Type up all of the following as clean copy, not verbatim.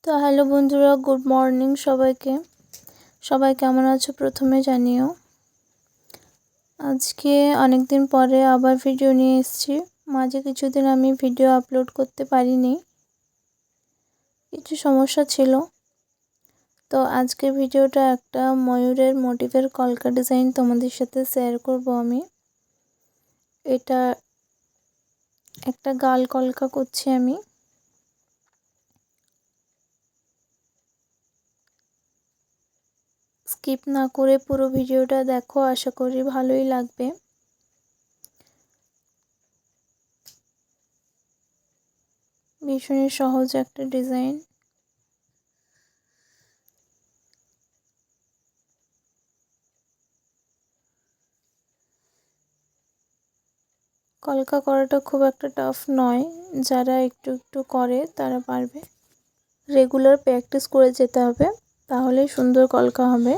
তো হ্যালো বন্ধুরা, good morning সবাইকে। সবাই কেমন আছো প্রথমে জানিও। আজকে অনেক দিন পরে আবার ভিডিও নিয়ে এসেছি। মাঝে কিছুদিন আমি ভিডিও আপলোড করতে পারিনি, কিছু সমস্যা ছিল। তো আজকে ভিডিওটা একটা ময়ূরের মোটিভের কলকা ডিজাইন তোমাদের সাথে শেয়ার করব আমি। এটা একটা গাল কলকা করছি আমি। স্কিপ না করে পুরো ভিডিওটা দেখো, আশা করি ভালোই লাগবে। ভীষণই সহজ একটা ডিজাইন। কলকা করাটা খুব একটা টাফ নয়, যারা একটু একটু করে তারা পারবে। রেগুলার প্র্যাকটিস করে যেতে হবে, তাহলেই সুন্দর কলকা হবে।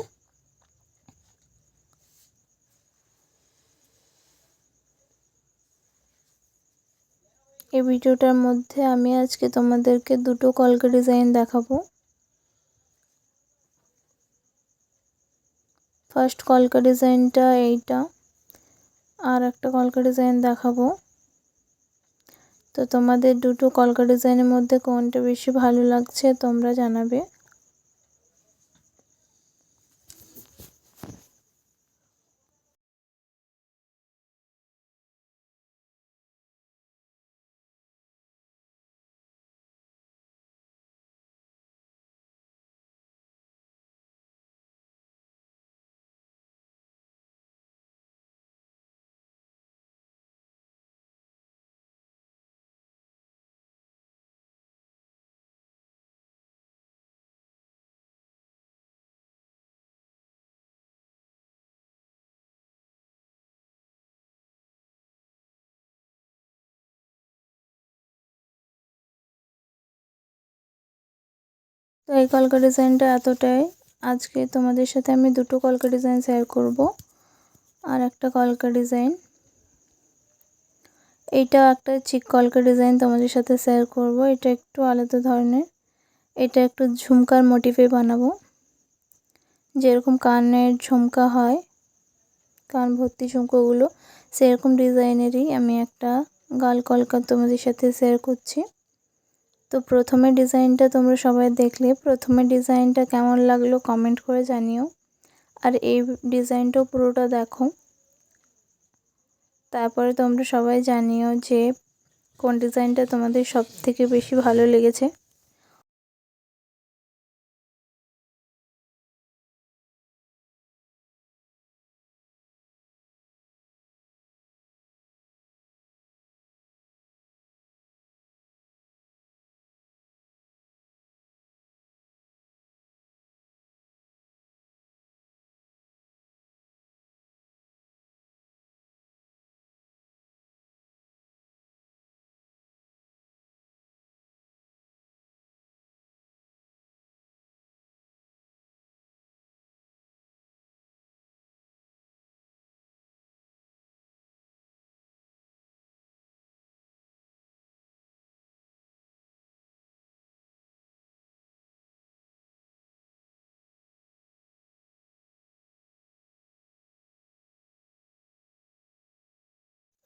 এই ভিডিওটার মধ্যে আমি আজকে তোমাদেরকে দুটো কলকা ডিজাইন দেখাবো। ফার্স্ট কলকা ডিজাইনটা এইটা, আর একটা কলকা ডিজাইন দেখাবো। তো তোমাদের দুটো কলকা ডিজাইনের মধ্যে কোনটা বেশি ভালো লাগছে তোমরা জানাবে। তো এই কলকা ডিজাইনটা এতটাই। আজকে তোমাদের সাথে আমি দুটো কলকা ডিজাইন শেয়ার করব। আর একটা কলকা ডিজাইন, এইটা একটা চিক কলকা ডিজাইন তোমাদের সাথে শেয়ার করব। এটা একটু আলাদা ধরনের। এটা একটু ঝুমকার মোটিভে বানাবো, যেরকম কানের ঝুমকা হয়, কান ভর্তি ঝুমকোগুলো, সেরকম ডিজাইনেরই আমি একটা গাল কলকা তোমাদের সাথে শেয়ার করছি। তো প্রথমে ডিজাইনটা তোমরা সবাই দেখলে, প্রথমে ডিজাইনটা কেমন লাগলো কমেন্ট করে জানিও। আর এই ডিজাইনটাও পুরোটা দেখো, তারপরে তোমরা সবাই জানিও যে কোন ডিজাইনটা তোমাদের সব থেকে বেশি ভালো লেগেছে।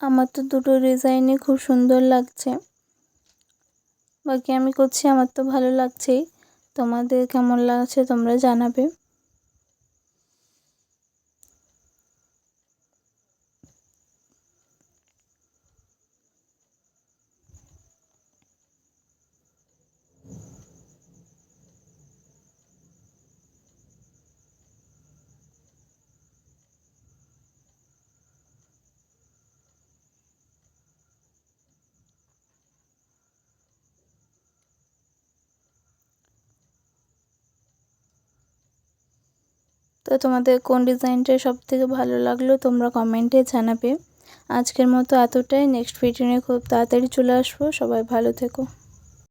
আমার তো দুটো ডিজাইনই খুব সুন্দর লাগছে। বাকি আমি করছি, আমার তো ভালো লাগছেই। তোমাদের কেমন লাগছে তোমরা জানাবে। তো তোমাদের কোন ডিজাইনটা সব থেকে ভালো লাগলো তোমরা কমেন্টে জানাবে। আজকের মতো এতটাই। নেক্সট ভিডিও নিয়ে খুব তাড়াতাড়ি চলে আসবো। সবাই ভালো থেকো।